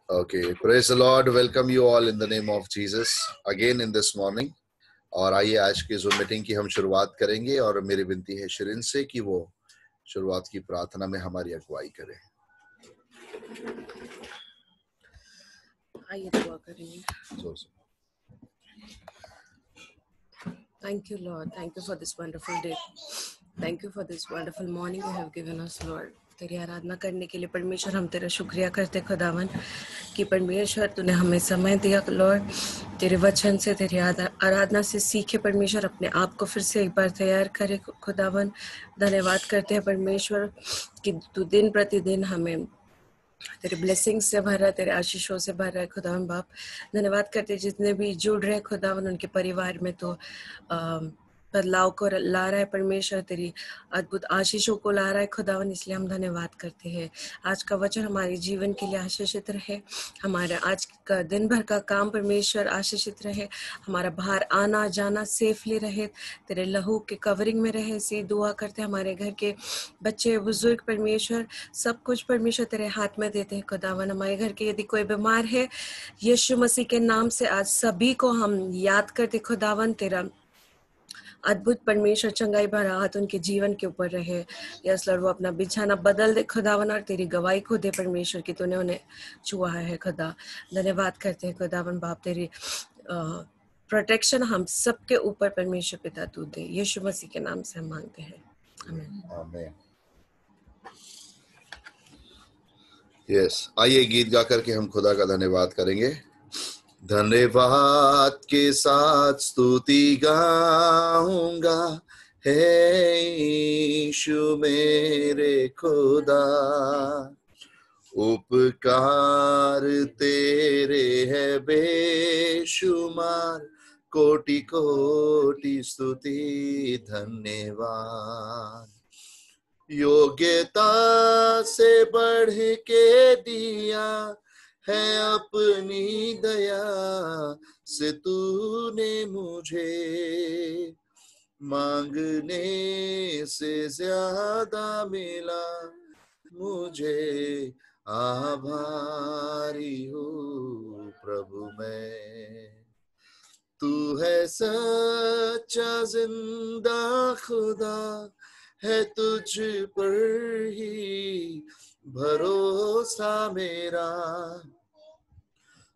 Okay, praise the Lord. Welcome you all in the name of Jesus again in this morning. और आइए आज की zoom meeting की हम शुरुआत करेंगे और मेरी विनती है शिरीन से कि वो शुरुआत की प्रार्थना में हमारी अगुवाई करें। आइए दुआ करेंगे। Thank you, Lord. Thank you for this wonderful day. Thank you for this wonderful morning you have given us, Lord. तेरी आराधना करने के लिए परमेश्वर हम तेरा शुक्रिया करते खुदावन कि परमेश्वर तूने हमें समय दिया लॉर्ड। तेरे वचन से तेरी आराधना से सीखे परमेश्वर अपने आप को फिर से एक बार तैयार करे खुदावन। धन्यवाद करते हैं परमेश्वर कि तू दिन प्रतिदिन हमें तेरे ब्लेसिंग्स से भर रहा है, तेरे आशीषों से भर रहा है खुदावन बाप। धन्यवाद करते जितने भी जुड़ रहे खुदावन उनके परिवार में तो बदलाव को ला रहा है परमेश्वर, तेरी अद्भुत आशीषों को ला रहा है खुदावन, इसलिए हम धन्यवाद करते हैं। आज का वचन हमारे जीवन के लिए आशीषित रहे, हमारे आज का दिन भर का काम परमेश्वर आशीषित रहे, हमारा बाहर आना जाना सेफली रहे, तेरे लहू के कवरिंग में रहे। इसी दुआ करते हमारे घर के बच्चे बुजुर्ग परमेश्वर सब कुछ परमेश्वर तेरे हाथ में देते हैं खुदावन। हमारे घर के यदि कोई बीमार है यीशु मसीह के नाम से आज सभी को हम याद करते खुदावन, तेरा अद्भुत परमेश्वर चंगाई भरा हाथ उनके जीवन के ऊपर रहे। यस लॉर्ड, वो अपना बिछाना बदल दे खुदावन और तेरी गवाही को दे परमेश्वर की तूने उन्हें छुआ है खुदा। धन्यवाद करते हैं खुदावन बाप, तेरी प्रोटेक्शन हम सबके ऊपर परमेश्वर पिता तू दे। यीशु मसीह के नाम से हम मांगते हैं, आमीन आमीन। यस, आइए गीत गा करके हम खुदा का धन्यवाद करेंगे। धन्यवाद के साथ स्तुति गाऊंगा हे यीशु मेरे खुदा, उपकार तेरे है बेशुमार, कोटि कोटि स्तुति धन्यवाद। योग्यता से बढ़ के दिया है अपनी दया से तूने मुझे, मांगने से ज्यादा मिला मुझे, आभारी हूँ प्रभु मैं। तू है सच्चा जिंदा खुदा, है तुझ पर ही भरोसा मेरा।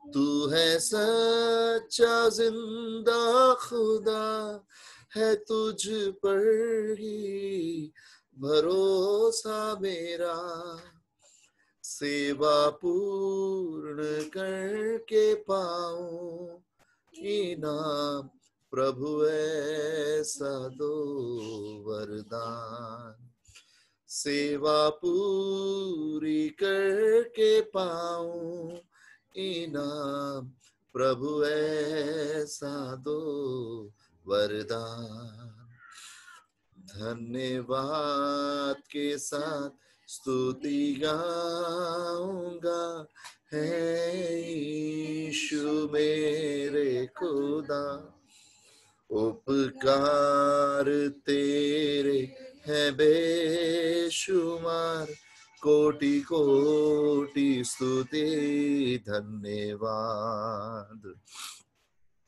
तू है सच्चा जिंदा खुदा, है तुझ पर ही भरोसा मेरा। सेवा पूर्ण करके पाऊं इनाम, प्रभु ऐसा दो वरदान। सेवा पूरी करके पाऊं इनाम, प्रभु ऐसा दो वरदान। धन्यवाद के साथ स्तुति गाऊंगा हे यीशु मेरे खुदा, उपकार तेरे है बेशुमार, कोटि कोटि स्तुति धन्यवाद।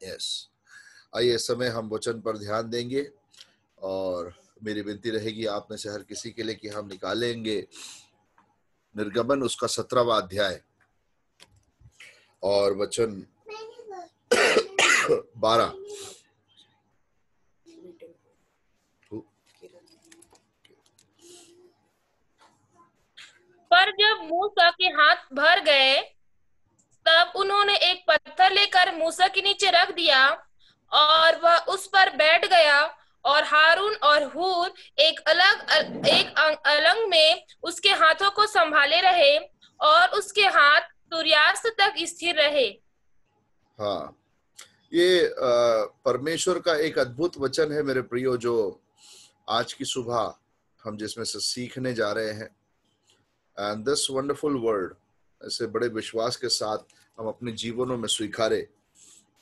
यस, आइए इस समय हम वचन पर ध्यान देंगे और मेरी विनती रहेगी आप में से हर किसी के लिए कि हम निकालेंगे निर्गमन उसका 17वां अध्याय और वचन 12। पर जब मूसा के हाथ भर गए तब उन्होंने एक पत्थर लेकर मूसा के नीचे रख दिया और वह उस पर बैठ गया, और हारून और हूर एक अलंग में उसके हाथों को संभाले रहे और उसके हाथ सूर्यास्त तक स्थिर रहे। हाँ, ये परमेश्वर का एक अद्भुत वचन है मेरे प्रियो, जो आज की सुबह हम जिसमें से सीखने जा रहे हैं। एंड दिस वंडरफुल वर्ड ऐसे बड़े विश्वास के साथ हम अपने जीवनों में स्वीकारे,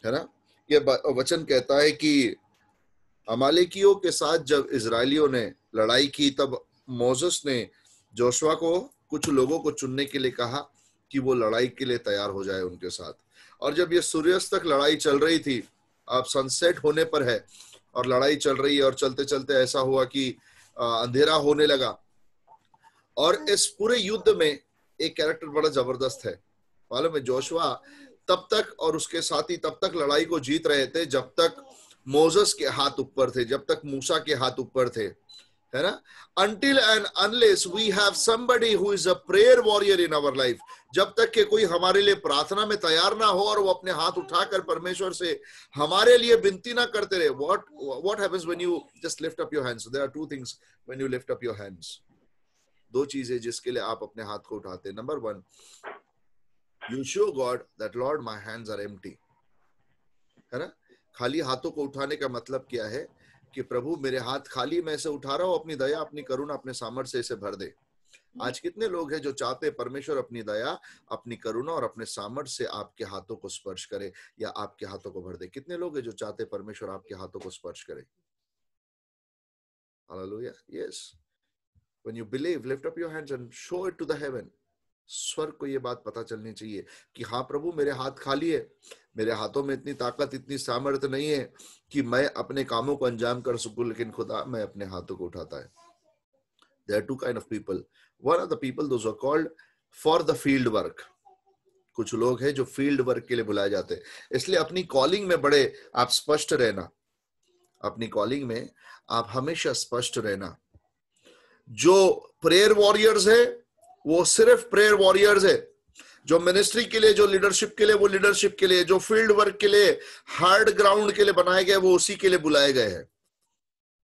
है ना। ये वचन कहता है कि अमालेकियों के साथ जब इजरायलियों ने लड़ाई की तब मोसेस ने जोशुआ को कुछ लोगों को चुनने के लिए कहा कि वो लड़ाई के लिए तैयार हो जाए उनके साथ। और जब ये सूर्यास्त तक लड़ाई चल रही थी, अब सनसेट होने पर है और लड़ाई चल रही है, और चलते चलते ऐसा हुआ कि अंधेरा होने लगा। और इस पूरे युद्ध में एक कैरेक्टर बड़ा जबरदस्त है, मालूम है? जोशुआ तब तक और उसके साथी तब तक लड़ाई को जीत रहे थे जब तक मोसेस के हाथ ऊपर थे, जब तक मूसा के हाथ ऊपर थे, है ना? Until and unless we have somebody who is a prayer warrior in our life, जब तक कि कोई हमारे लिए प्रार्थना में तैयार ना हो और वो अपने हाथ उठाकर परमेश्वर से हमारे लिए विनती ना करते रहे। What happens when you just lift up your hands? There are two things when you lift up your hands. दो चीजें जिसके लिए आप अपने हाथ को उठाते हैं। Number 1, you show God that Lord my hands are empty, है ना? खाली हाथों को उठाने का मतलब क्या है? कि प्रभु मेरे हाथ खाली मैं इसे उठा रहा हूं, अपनी दया, अपनी करुणा, अपने सामर्थ्य से इसे भर दे। आज कितने लोग हैं जो चाहते परमेश्वर अपनी दया, अपनी करुणा और अपने सामर्थ्य से आपके हाथों को स्पर्श करे या आपके हाथों को भर दे? कितने लोग हैं जो चाहते परमेश्वर आपके हाथों को स्पर्श करे? Hallelujah. Yes, when you believe, lift up your hands and show it to the heaven. स्वर्ग को ये बात पता चलनी चाहिए कि हाँ प्रभु मेरे हाथ खाली है, मेरे हाथों में इतनी ताकत, इतनी सामर्थ्य नहीं है कि मैं अपने कामों को अंजाम कर सकूं, लेकिन खुदा मैं अपने हाथों को उठाता है। There are two kind of people. One are the people those are called for the field work. कुछ लोग हैं जो फील्ड वर्क के लिए बुलाए जाते हैं। इसलिए अपनी कॉलिंग में बड़े आप स्पष्ट रहना, अपनी कॉलिंग में आप हमेशा स्पष्ट रहना। जो प्रेयर वॉरियर्स है वो सिर्फ प्रेयर वॉरियर्स है, जो मिनिस्ट्री के लिए, जो लीडरशिप के लिए वो लीडरशिप के लिए, जो फील्ड वर्क के लिए, हार्ड ग्राउंड के लिए बनाए गए वो उसी के लिए बुलाए गए हैं।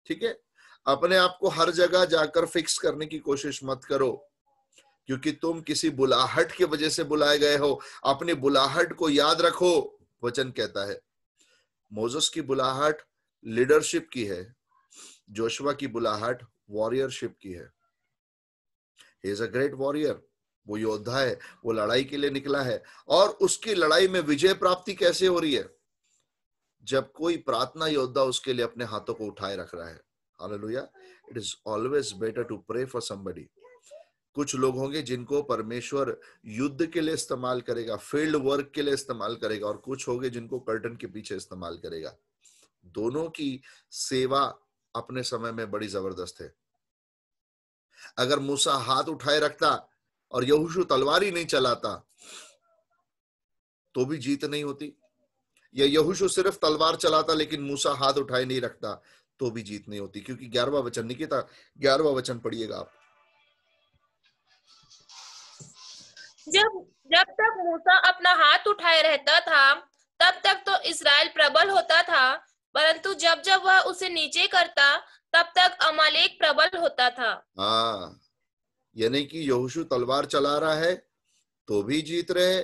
ठीक है? अपने आप को हर जगह जाकर फिक्स करने की कोशिश मत करो, क्योंकि तुम किसी बुलाहट की वजह से बुलाए गए हो। अपनी बुलाहट को याद रखो। वचन कहता है मोसेस की बुलाहट लीडरशिप की है, जोशुआ की बुलाहट वॉरियरशिप की है। He is a great warrior, वो योद्धा है, वो लड़ाई के लिए निकला है। और उसकी लड़ाई में विजय प्राप्ति कैसे हो रही है? जब कोई प्रार्थना योद्धा उसके लिए अपने हाथों को उठाए रख रहा है। Hallelujah. It is always better to pray for somebody. कुछ लोग होंगे जिनको परमेश्वर युद्ध के लिए इस्तेमाल करेगा, फील्ड वर्क के लिए इस्तेमाल करेगा, और कुछ होंगे जिनको कर्टन के पीछे इस्तेमाल करेगा। दोनों की सेवा अपने समय में बड़ी जबरदस्त है। अगर मूसा हाथ उठाए रखता और यहोशू तलवार ही नहीं चलाता तो भी जीत नहीं होती, या यहोशू सिर्फ तलवार चलाता लेकिन मूसा हाथ उठाए नहीं रखता तो भी जीत नहीं होती। क्योंकि 11वां वचन, निकिता 11वां वचन पढ़िएगा आप। जब तक मूसा अपना हाथ उठाए रहता था तब तक तो इस्राएल प्रबल होता था, परंतु जब जब वह उसे नीचे करता तब तक अमालेक प्रबल होता था। हाँ, यानी कि यहोशू तलवार चला रहा है तो भी जीत रहे,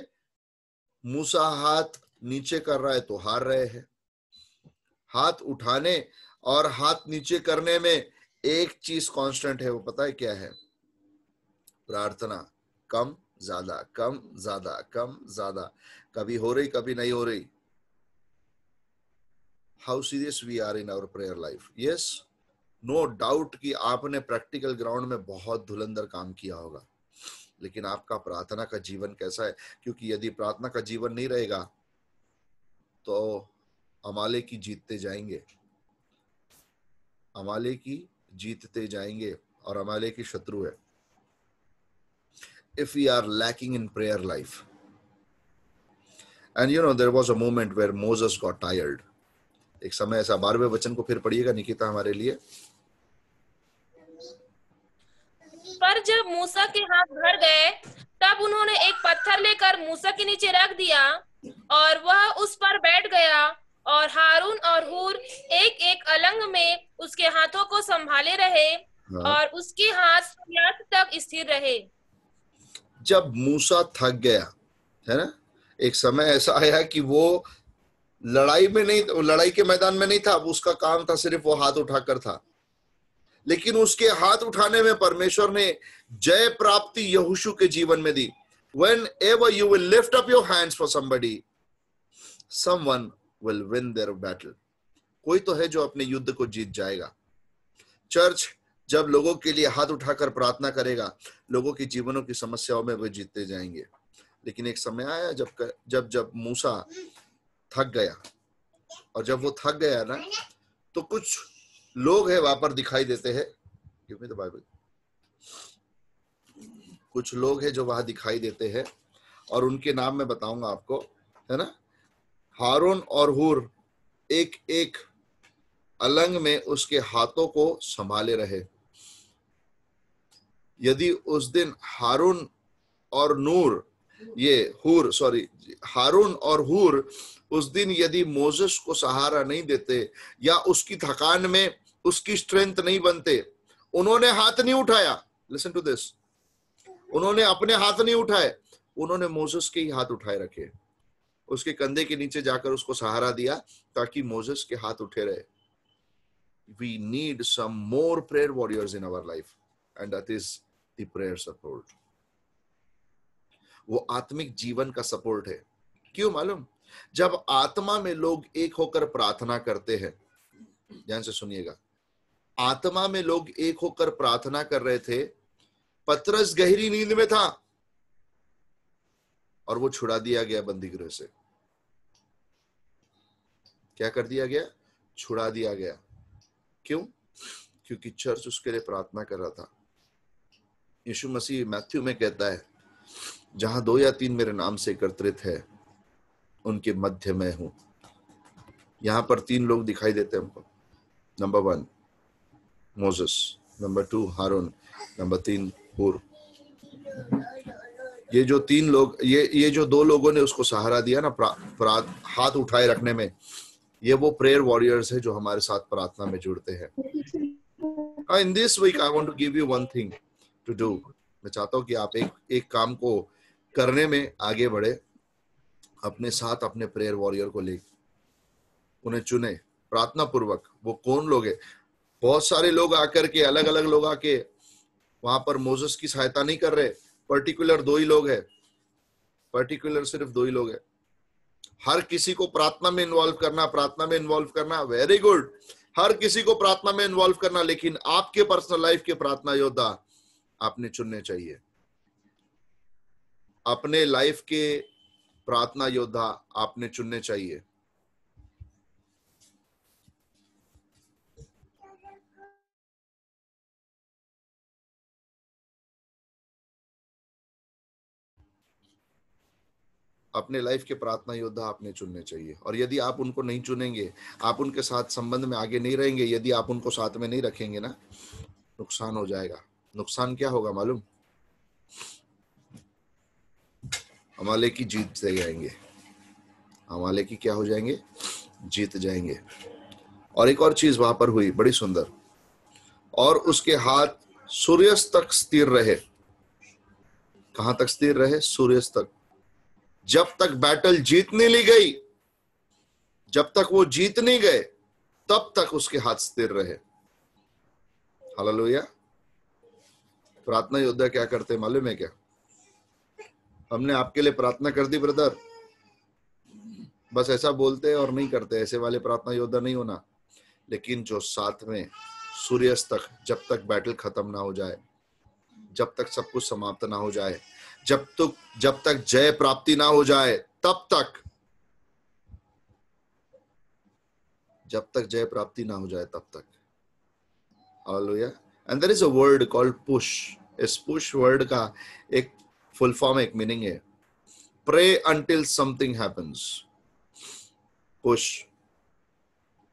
मूसा हाथ नीचे कर रहा है तो हार रहे हैं। हाथ उठाने और हाथ नीचे करने में एक चीज कांस्टेंट है, वो पता है क्या है? प्रार्थना। कम ज्यादा, कम ज्यादा, कम ज्यादा, कभी हो रही कभी नहीं हो रही। How serious we are in our prayer life. Yes, no doubt कि आपने प्रैक्टिकल ग्राउंड में बहुत धुरंधर काम किया होगा, लेकिन आपका प्रार्थना का जीवन कैसा है? क्योंकि यदि प्रार्थना का जीवन नहीं रहेगा तो अमालेकी जीतते जाएंगे, अमालेकी जीतते जाएंगे, और अमालेकी शत्रु है। If we are lacking in prayer life, and you know there was a moment where Moses got tired. एक समय ऐसा, 12वें वचन को फिर पढ़िएगा निकिता हमारे लिए। पर जब मूसा के हाथ भर गए तब उन्होंने एक पत्थर लेकर मूसा के नीचे रख दिया और वह उस पर बैठ गया, और हारून और हूर एक एक अलंग में उसके हाथों को संभाले रहे, और उसके हाथ सूर्यास्त तक स्थिर रहे। जब मूसा थक गया, है ना, एक समय ऐसा आया कि वो लड़ाई में नहीं, लड़ाई के मैदान में नहीं था, उसका काम था सिर्फ वो हाथ उठाकर था, लेकिन उसके हाथ उठाने में परमेश्वर ने जय प्राप्ति यहोशू के जीवन में दी। Whenever you will lift up your hands for somebody, someone will win their battle. कोई तो है जो अपने युद्ध को जीत जाएगा। चर्च जब लोगों के लिए हाथ उठाकर प्रार्थना करेगा, लोगों के जीवनों की समस्याओं में वे जीतते जाएंगे। लेकिन एक समय आया जब जब मूसा थक गया, और जब वो थक गया ना, तो कुछ लोग हैं वहां पर दिखाई देते हैं। Give me the Bible. कुछ लोग हैं जो वहां दिखाई देते हैं, और उनके नाम मैं बताऊंगा आपको, है ना। हारून और हूर एक एक अलंग में उसके हाथों को संभाले रहे। यदि उस दिन हारून और हारून और हूर उस दिन यदि मोसेस को सहारा नहीं देते, या उसकी थकान में उसकी स्ट्रेंथ नहीं बनते, उन्होंने हाथ नहीं उठाया। लिसन टू दिस, उन्होंने अपने हाथ नहीं उठाए, उन्होंने मोसेस के ही हाथ उठाए रखे, उसके कंधे के नीचे जाकर उसको सहारा दिया ताकि मोसेस के हाथ उठे रहे। We need some more prayer warriors in our life, and that is the prayer support. वो आत्मिक जीवन का सपोर्ट है। क्यों मालूम? जब आत्मा में लोग एक होकर प्रार्थना करते हैं, ध्यान से सुनिएगा, आत्मा में लोग एक होकर प्रार्थना कर रहे थे। पतरस गहरी नींद में था और वो छुड़ा दिया गया बंदी गृह से। क्या कर दिया गया? छुड़ा दिया गया। क्यों? क्योंकि चर्च उसके लिए प्रार्थना कर रहा था। यीशु मसीह मैथ्यू में कहता है, जहां 2 या 3 मेरे नाम से एकत्रित है, उनके मध्य में हूं। यहां पर 3 लोग दिखाई देते हैं हमको। नंबर 1 मोसेस, नंबर 2 हारून, नंबर 3 हूर। ये जो 3 लोग, ये जो 2 लोगों ने उसको सहारा दिया ना हाथ उठाए रखने में, ये वो प्रेयर वॉरियर्स है जो हमारे साथ प्रार्थना में जुड़ते हैं। In this week I want to give you one thing to do. मैं चाहता हूं कि आप एक काम को करने में आगे बढ़े, अपने साथ अपने प्रेयर वॉरियर को ले, उन्हें चुने प्रार्थना पूर्वक। वो कौन लोग हैं? बहुत सारे लोग आकर के, अलग अलग लोग आके वहां पर मोसेस की सहायता नहीं कर रहे। पर्टिकुलर 2 ही लोग हैं, पर्टिकुलर सिर्फ 2 ही लोग हैं। हर किसी को प्रार्थना में इन्वॉल्व करना वेरी गुड, हर किसी को प्रार्थना में इन्वॉल्व करना, लेकिन आपके पर्सनल लाइफ के प्रार्थना योद्धा आपने चुनने चाहिए। अपने लाइफ के प्रार्थना योद्धा आपने चुनने चाहिए। अपने लाइफ के प्रार्थना योद्धा आपने चुनने चाहिए। और यदि आप उनको नहीं चुनेंगे, आप उनके साथ संबंध में आगे नहीं रहेंगे, यदि आप उनको साथ में नहीं रखेंगे ना, नुकसान हो जाएगा। नुकसान क्या होगा मालूम? अमालेकी जीत जाएंगे। अमालेकी क्या हो जाएंगे? जीत जाएंगे। और एक और चीज वहां पर हुई बड़ी सुंदर, और उसके हाथ सूर्यास्त तक स्थिर रहे। कहां तक स्थिर रहे? सूर्यास्त तक। जब तक बैटल जीत नहीं ली गई, जब तक वो जीत नहीं गए, तब तक उसके हाथ स्थिर रहे। हालेलुया। प्रार्थना योद्धा क्या करते मालूम है क्या? हमने आपके लिए प्रार्थना कर दी ब्रदर, बस ऐसा बोलते हैं और नहीं करते, ऐसे वाले प्रार्थना योद्धा नहीं होना। लेकिन जो साथ में सूर्यास्त तक, जब तक बैटल खत्म ना हो जाए, जब तक सब कुछ समाप्त ना हो जाए, जब तक जय प्राप्ति ना हो जाए, तब तक, जब तक जय प्राप्ति ना हो जाए तब तक। Hallelujah. And there is a word called push. इस पुश वर्ड का एक फुल फॉर्म, एक मीनिंग है, pray until something happens. Push.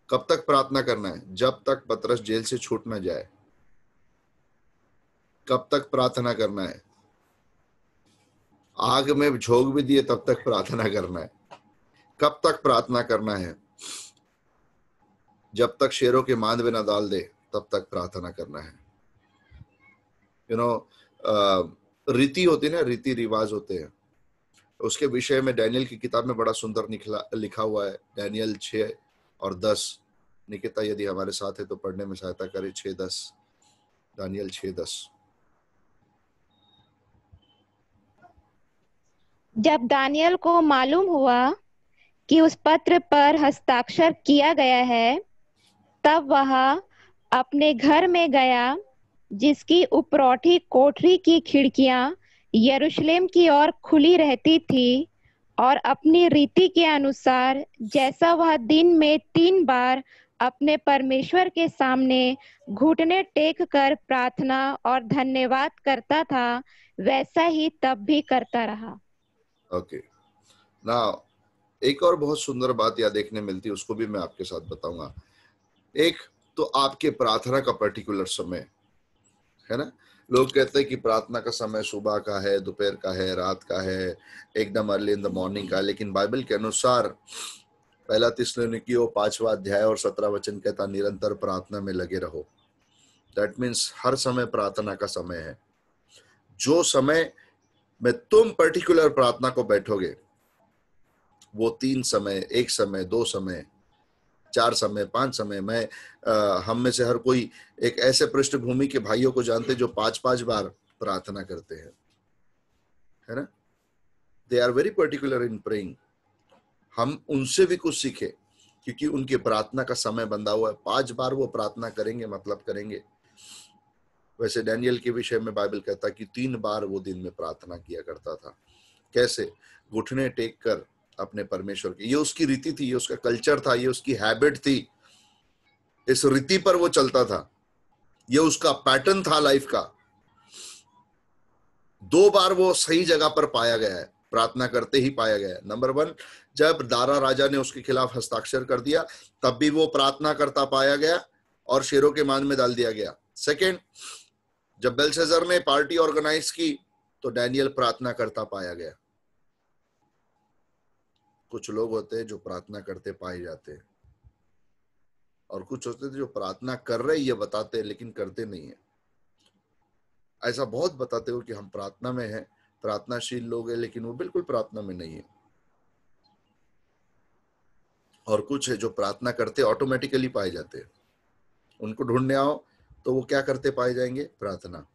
कब तक प्रार्थना करना है? जब तक पतरस जेल से छूट ना जाए। कब तक प्रार्थना करना है? आग में झोंक भी दिए तब तक प्रार्थना करना है। कब तक प्रार्थना करना है? जब तक शेरों के मांद में ना डाल दे तब तक प्रार्थना करना है। रीति होती है ना, रीति रिवाज होते हैं। उसके विषय में डैनियल की किताब में बड़ा सुंदर लिखा हुआ है। डैनियल 6 और 10। निकिता यदि हमारे साथ है तो पढ़ने में सहायता करे। 6:10, डैनियल 6:10। जब दानियल को मालूम हुआ कि उस पत्र पर हस्ताक्षर किया गया है, तब वह अपने घर में गया, जिसकी उपरौठी कोठरी की खिड़कियां यरूशलेम की ओर खुली रहती थी और अपनी रीति के अनुसार जैसा वह दिन में 3 बार अपने परमेश्वर के सामने घुटने टेक कर प्रार्थना और धन्यवाद करता था, वैसा ही तब भी करता रहा। ओके, नाउ एक और बहुत सुंदर बात यहाँ देखने मिलती है, उसको भी मैं आपके साथ बताऊंगा। एक तो आपके प्रार्थना का पर्टिकुलर समय है ना। लोग कहते हैं कि प्रार्थना का समय सुबह का है, दोपहर का है, रात का है, एकदम अर्ली इन द मॉर्निंग का, लेकिन बाइबल के अनुसार पहला थिस्सलुनीकियों 5वां अध्याय और 17 वचन कहता निरंतर प्रार्थना में लगे रहो। दैट मीन्स हर समय प्रार्थना का समय है। जो समय में तुम पर्टिकुलर प्रार्थना को बैठोगे वो 3 समय, 1 समय, 2 समय, 4 समय, 5 समय। मैं हम में से हर कोई एक ऐसे पृष्ठभूमि के भाइयों को जानते जो 5-5 बार प्रार्थना करते हैं, है ना। They are very particular in praying. हम उनसे भी कुछ सीखे क्योंकि उनकी प्रार्थना का समय बंधा हुआ है। 5 बार वो प्रार्थना करेंगे, मतलब करेंगे। वैसे डैनियल के विषय में बाइबल कहता है कि 3 बार वो दिन में प्रार्थना किया करता था। कैसे? घुटने टेक कर अपने परमेश्वर की। ये उसकी रीति थी, ये उसका कल्चर था, ये उसकी हैबिट थी, इस रीति पर वो चलता था, ये उसका पैटर्न था लाइफ का। 2 बार वो सही जगह पर पाया गया है, प्रार्थना करते ही पाया गया है। नंबर 1, जब दारा राजा ने उसके खिलाफ हस्ताक्षर कर दिया तब भी वो प्रार्थना करता पाया गया और शेरों के मान में डाल दिया गया। सेकंड, जब बेलशस्सर ने पार्टी ऑर्गेनाइज की तो डैनियल प्रार्थना करता पाया गया। कुछ लोग होते हैं जो प्रार्थना करते पाए जाते हैं और कुछ होते हैं जो प्रार्थना कर रहे ये बताते हैं लेकिन करते नहीं है। ऐसा बहुत बताते हो कि हम प्रार्थना में हैं, प्रार्थनाशील लोग हैं, लेकिन वो बिल्कुल प्रार्थना में नहीं है। और कुछ है जो प्रार्थना करते ऑटोमेटिकली पाए जाते हैं। उनको ढूंढने आओ तो वो क्या करते पाए जाएंगे? प्रार्थना,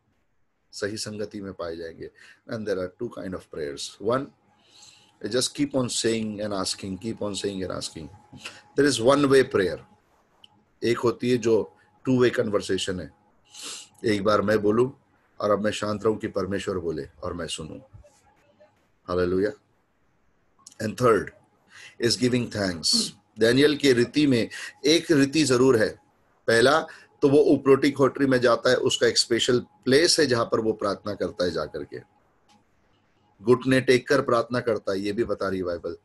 सही संगति में पाए जाएंगे। And there are 2 kind of prayers. 1, just keep on saying and asking, keep on saying and asking. There is one way prayer. एक होती है जो 2 way conversation है, एक बार मैं बोलूं और अब मैं शांत रहूं कि परमेश्वर बोले और मैं सुनूं। Hallelujah. And third is giving thanks. Daniel की रीति में एक रीति जरूर है। पहला तो वो उपरोटी खोटरी में जाता है, उसका एक स्पेशल प्लेस है जहां पर वो प्रार्थना करता है जाकर के। घुटने टेक कर प्रार्थना करता है, ये भी बता रही बाइबल।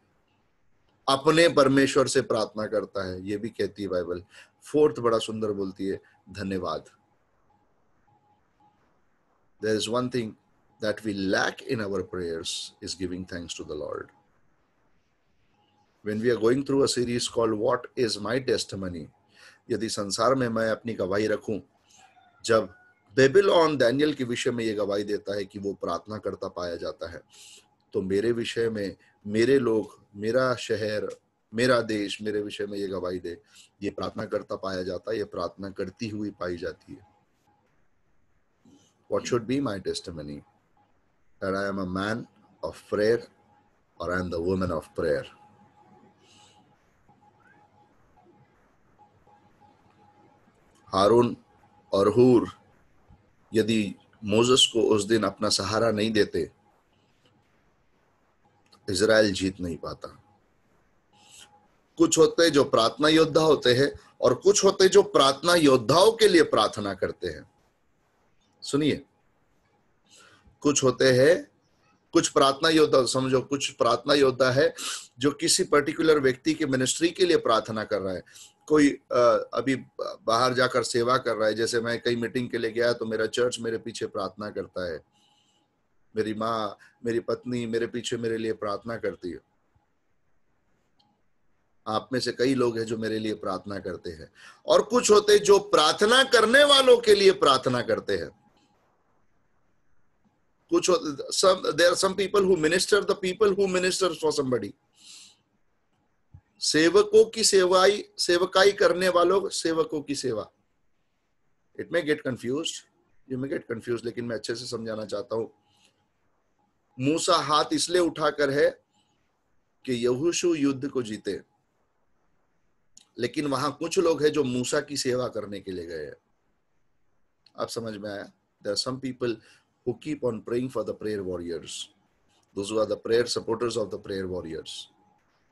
अपने परमेश्वर से प्रार्थना करता है, ये भी कहती है बाइबल। 4th बड़ा सुंदर बोलती है, धन्यवाद। There is one thing that we lack in our prayers is giving thanks to the Lord. When we are going through a series called What is my testimony, यदि संसार में मैं अपनी गवाही रखूं, जब बेबीलोन डैनियल के विषय में ये गवाही देता है कि वो प्रार्थना करता पाया जाता है, तो मेरे विषय में मेरे लोग, मेरा शहर, मेरा देश मेरे विषय में ये गवाही दे, ये प्रार्थना करता पाया जाता है, ये प्रार्थना करती हुई पाई जाती है। What should be my testimony? That I am a man of prayer or I am the woman of prayer. हारून और हूर यदि मोसेस को उस दिन अपना सहारा नहीं देते, इजराइल जीत नहीं पाता। कुछ होते जो प्रार्थना योद्धा होते हैं और कुछ होते जो प्रार्थना योद्धाओं के लिए प्रार्थना करते हैं। सुनिए, कुछ होते हैं, कुछ प्रार्थना योद्धा, समझो कुछ प्रार्थना योद्धा है जो किसी पर्टिकुलर व्यक्ति के मिनिस्ट्री के लिए प्रार्थना कर रहा है। कोई अभी बाहर जाकर सेवा कर रहा है, जैसे मैं कई मीटिंग के लिए गया तो मेरा चर्च मेरे पीछे प्रार्थना करता है, मेरी माँ, मेरी पत्नी मेरे पीछे मेरे लिए प्रार्थना करती है। आप में से कई लोग हैं जो मेरे लिए प्रार्थना करते हैं। और कुछ होते जो प्रार्थना करने वालों के लिए प्रार्थना करते हैं। कुछ there are some people who minister the people who minister for somebody. सेवकों की सेवकाई करने वालों सेवकों की सेवा। It may get confused, you may get confused, लेकिन मैं अच्छे से समझाना चाहता हूं। मूसा हाथ इसलिए उठाकर है कि यहोशू युद्ध को जीते, लेकिन वहां कुछ लोग हैं जो मूसा की सेवा करने के लिए गए हैं। आप समझ में आया? There are some people who keep on praying for the prayer warriors, those who are the prayer supporters of the prayer warriors,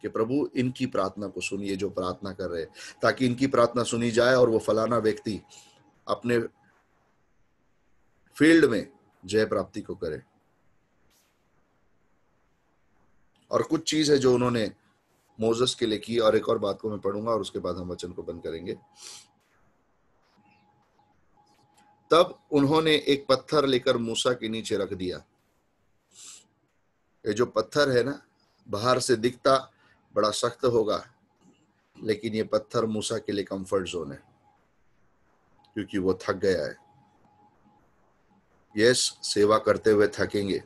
कि प्रभु इनकी प्रार्थना को सुनिए जो प्रार्थना कर रहे हैं, ताकि इनकी प्रार्थना सुनी जाए और वो फलाना व्यक्ति अपने फील्ड में जय प्राप्ति को करे। और कुछ चीज है जो उन्होंने मोसेस के लिए की, और एक और बात को मैं पढ़ूंगा और उसके बाद हम वचन को बंद करेंगे। तब उन्होंने एक पत्थर लेकर मूसा के नीचे रख दिया। ये जो पत्थर है ना, बाहर से दिखता बड़ा सख्त होगा, लेकिन ये पत्थर मूसा के लिए कंफर्ट जोन है, क्योंकि वो थक गया है। यस, सेवा करते हुए थकेंगे,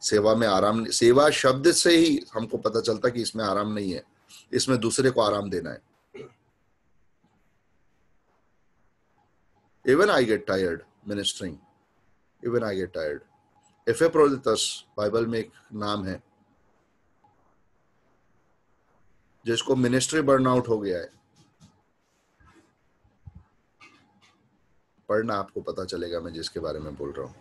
सेवा में आराम नहीं। सेवा शब्द से ही हमको पता चलता कि इसमें आराम नहीं है, इसमें दूसरे को आराम देना है। Even I get tired ministering. Even I get tired. Epaphroditus Bible में एक नाम है जिसको मिनिस्ट्री बर्नआउट हो गया है। पढ़ना, आपको पता चलेगा मैं जिसके बारे में बोल रहा हूं।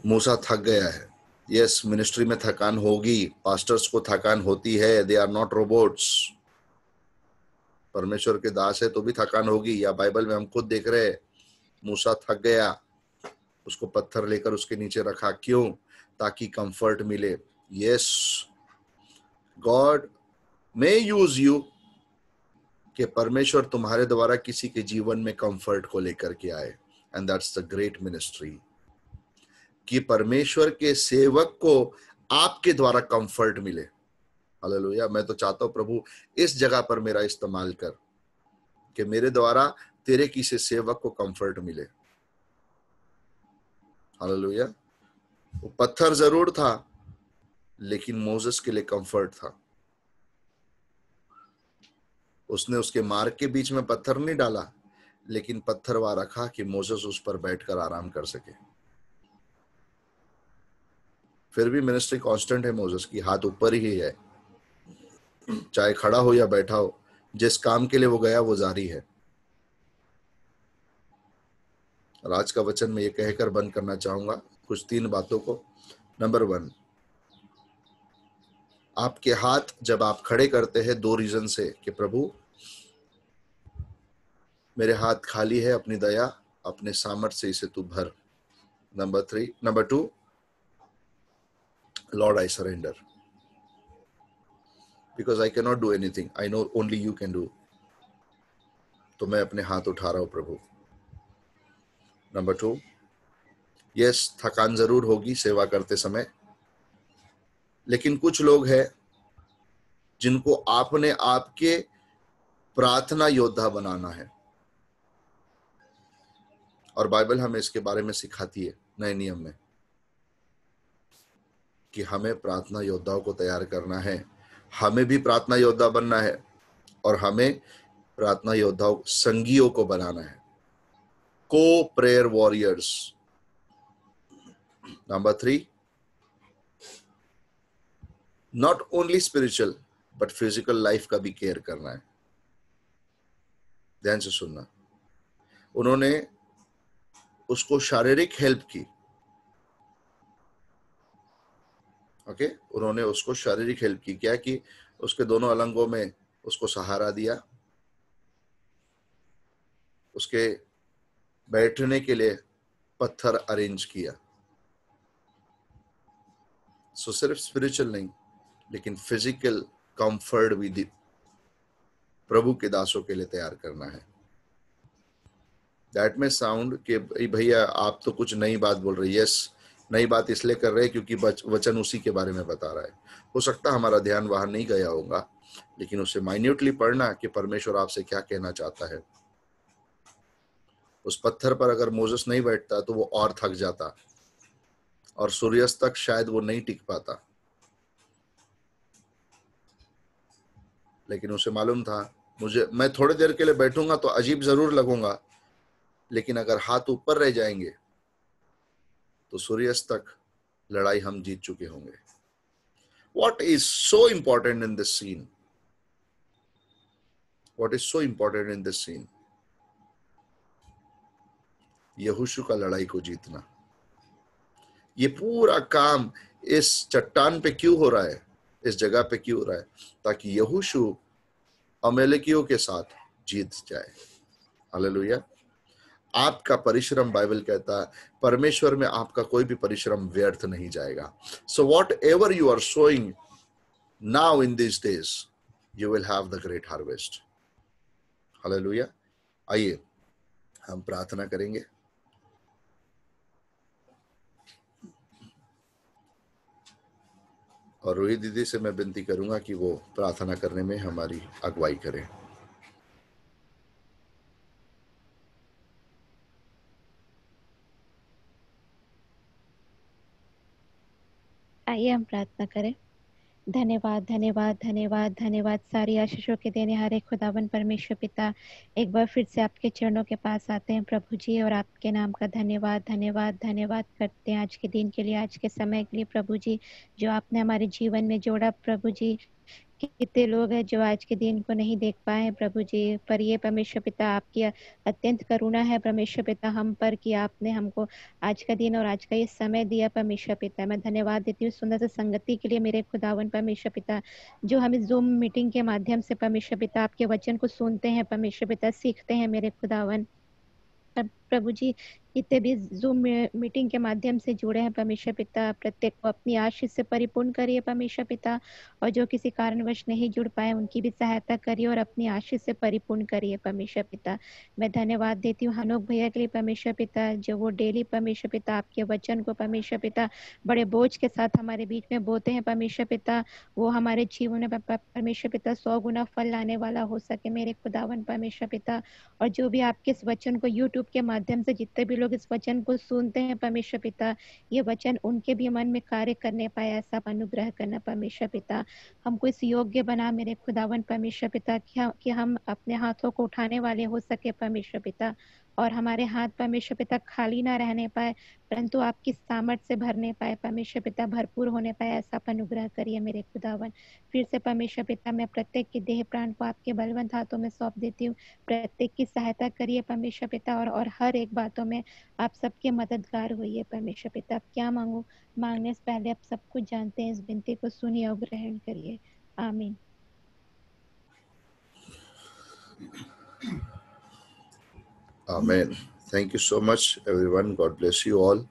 मूसा थक गया है। यस, मिनिस्ट्री में थकान होगी, पास्टर्स को थकान होती है। They are not robots. परमेश्वर के दास है तो भी थकान होगी। या बाइबल में हम खुद देख रहे हैं, मूसा थक गया, उसको पत्थर लेकर उसके नीचे रखा। क्यों? ताकि कंफर्ट मिले। Yes, God may use you, कि परमेश्वर तुम्हारे द्वारा किसी के जीवन में कंफर्ट को लेकर के आए। And that's the great ministry, कि परमेश्वर के सेवक को आपके द्वारा कंफर्ट मिले। हालेलुया। मैं तो चाहता हूं प्रभु इस जगह पर मेरा इस्तेमाल कर, कि मेरे द्वारा तेरे किसी सेवक को कंफर्ट मिले। हालेलुया। वो पत्थर जरूर था, लेकिन मोसेस के लिए कंफर्ट था। उसने उसके मार्ग के बीच में पत्थर नहीं डाला, लेकिन पत्थर वहां रखा कि मोसेस उस पर बैठकर आराम कर सके। फिर भी मिनिस्ट्री कांस्टेंट है मोसेस की, हाथ ऊपर ही है, चाहे खड़ा हो या बैठा हो। जिस काम के लिए वो गया वो जारी है। और आज का वचन में ये कहकर बंद करना चाहूंगा कुछ 3 बातों को। नंबर 1, आपके हाथ जब आप खड़े करते हैं 2 रीजन से, कि प्रभु मेरे हाथ खाली है, अपनी दया अपने सामर्थ्य से इसे तू भर। Number 2, Lord I surrender, because I can not do anything, I know only you can do. तो मैं अपने हाथ उठा रहा हूं प्रभु। नंबर 2, यस, थकान जरूर होगी सेवा करते समय, लेकिन कुछ लोग हैं जिनको आपने आपके प्रार्थना योद्धा बनाना है। और बाइबल हमें इसके बारे में सिखाती है नए नियम में, कि हमें प्रार्थना योद्धाओं को तैयार करना है। हमें भी प्रार्थना योद्धा बनना है, और हमें प्रार्थना योद्धाओं संगियों को बनाना है, को prayer warriors. Number 3, not only spiritual but physical life का भी केयर करना है। ध्यान से सुनना। उन्होंने उसको शारीरिक हेल्प की। ओके, उन्होंने उसको शारीरिक हेल्प की। क्या कि उसके दोनों अलंगों में उसको सहारा दिया, उसके बैठने के लिए पत्थर अरेंज किया। सो सिर्फ स्पिरिचुअल नहीं, लेकिन फिजिकल कंफर्ट भी प्रभु के दासों के लिए तैयार करना है। दैट में साउंड कि भैया आप तो कुछ नई बात बोल रहे। यस, नई बात इसलिए कर रहे हैं क्योंकि वचन उसी के बारे में बता रहा है। हो सकता हमारा ध्यान वहां नहीं गया होगा, लेकिन उसे माइन्यूटली पढ़ना कि परमेश्वर आपसे क्या कहना चाहता है। उस पत्थर पर अगर मोसेस नहीं बैठता तो वो और थक जाता, और सूर्यास्त तक शायद वो नहीं टिक पाता। लेकिन उसे मालूम था, मैं थोड़ी देर के लिए बैठूंगा तो अजीब जरूर लगूंगा, लेकिन अगर हाथ ऊपर रह जाएंगे तो सूर्यास्त तक लड़ाई हम जीत चुके होंगे। What is so important in this scene? What is so important in this scene? यहोशू का लड़ाई को जीतना। ये पूरा काम इस चट्टान पे क्यों हो रहा है, इस जगह पे क्यों हो रहा है? ताकि यहोशू अमेलेकियों के साथ जीत जाए। हालेलुया। आपका परिश्रम, बाइबल कहता है, परमेश्वर में आपका कोई भी परिश्रम व्यर्थ नहीं जाएगा। So whatever you are sowing now in this days, you will have the great harvest. Hallelujah. आइए हम प्रार्थना करेंगे। और रोहित दीदी से मैं विनती करूंगा कि वो प्रार्थना करने में हमारी अगुवाई करें। आइए हम प्रार्थना करें। धन्यवाद धन्यवाद धन्यवाद धन्यवाद सारी आशीषों के देने हारे खुदावन परमेश्वर पिता, एक बार फिर से आपके चरणों के पास आते हैं प्रभु जी, और आपके नाम का धन्यवाद धन्यवाद धन्यवाद करते हैं आज के दिन के लिए, आज के समय के लिए प्रभु जी, जो आपने हमारे जीवन में जोड़ा प्रभु जी। कितने लोग हैं जो आज के दिन को नहीं देख पाए हैं प्रभु जी, पर ये परमेश्वर पिता आपकी अत्यंत करुणा है परमेश्वर पिता हम पर, कि आपने हमको आज का दिन और आज का ये समय दिया परमेश्वर पिता। मैं धन्यवाद देती हूँ सुंदर से संगति के लिए मेरे खुदावन परमेश्वर पिता, जो हम इस जूम मीटिंग के माध्यम से परमेश्वर पिता आपके वचन को सुनते हैं परमेश्वर पिता, सीखते हैं मेरे खुदावन प्रभु जी। जितने भी जूम मीटिंग के माध्यम से जुड़े हैं परमेश्वर पिता, प्रत्येक को अपनी आशीष से परिपूर्ण करिए परमेश्वर पिता, और जो किसी कारणवश नहीं जुड़ पाए उनकी भी सहायता करिए और अपनी आशीष से परिपूर्ण करिए परमेश्वर पिता। मैं धन्यवाद देती हूँ हनोक भैया के लिए परमेश्वर पिता, जो वो डेली परमेश्वर पिता आपके वचन को परमेश्वर पिता बड़े बोझ के साथ हमारे बीच में बोते हैं परमेश्वर पिता। वो हमारे जीवन में परमेश्वर पिता 100 गुना फल लाने वाला हो सके मेरे खुदावन परमेश्वर पिता। और जो भी आपके इस वचन को यूट्यूब के माध्यम से जितने भी लोग इस वचन को सुनते हैं परमेश्वर पिता, ये वचन उनके भी मन में कार्य करने पाए, ऐसा अनुग्रह करना परमेश्वर पिता। हमको इस योग्य बना मेरे खुदावन परमेश्वर पिता, कि हम अपने हाथों को उठाने वाले हो सके परमेश्वर पिता, और हमारे हाथ परमेश्वर पिता खाली ना रहने पाए, परंतु आपकी सामर्थ से भरने पाए परमेश्वर पिता, भरपूर होने पाए, ऐसा अनुग्रह करिए मेरे खुदावन। फिर से परमेश्वर पिता मैं प्रत्येक की देह प्राण को आपके बलवंत हाथों में सौंप देती हूँ। प्रत्येक की सहायता करिए परमेश्वर पिता, और हर एक बातों में आप सबके मददगार होइए परमेश्वर पिता। आप क्या मांगो, मांगने से पहले आप सब कुछ जानते हैं, इस विनती को सुनिए और ग्रहण करिए। आमीन। आमीन। Thank you so much everyone, God bless you all.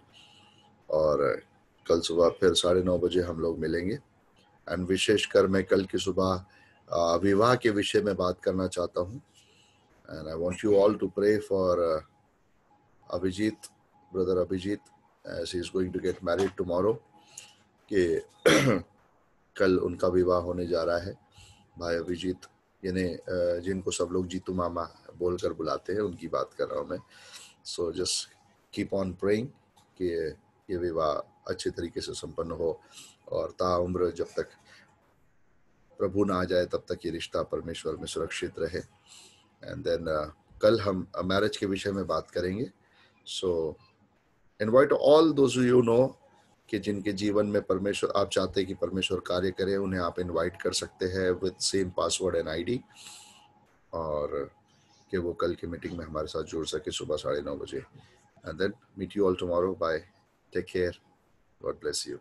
और कल सुबह फिर 9:30 बजे हम लोग मिलेंगे। एंड विशेषकर मैं कल की सुबह विवाह के विषय में बात करना चाहता हूँ। And I want you all to pray for Abhijit, brother Abhijit, as he is going to get married tomorrow, कि कल उनका विवाह होने जा रहा है। भाई अभिजीत, यानी जिनको सब लोग जीतू मामा बोलकर बुलाते हैं, उनकी बात कर रहा हूँ मैं। So just keep on praying कि ये विवाह अच्छे तरीके से संपन्न हो, और ताउम्र जब तक प्रभु ना आ जाए तब तक ये रिश्ता परमेश्वर में सुरक्षित रहे। एंड देन कल हम मैरिज के विषय में बात करेंगे। So invite all those you know कि जिनके जीवन में परमेश्वर, आप चाहते हैं कि परमेश्वर कार्य करे, उन्हें आप इनवाइट कर सकते हैं with same password and ID, और कि वो कल की मीटिंग में हमारे साथ जुड़ सके सुबह 9:30 बजे। And then meet you all tomorrow. Bye, take care, God bless you.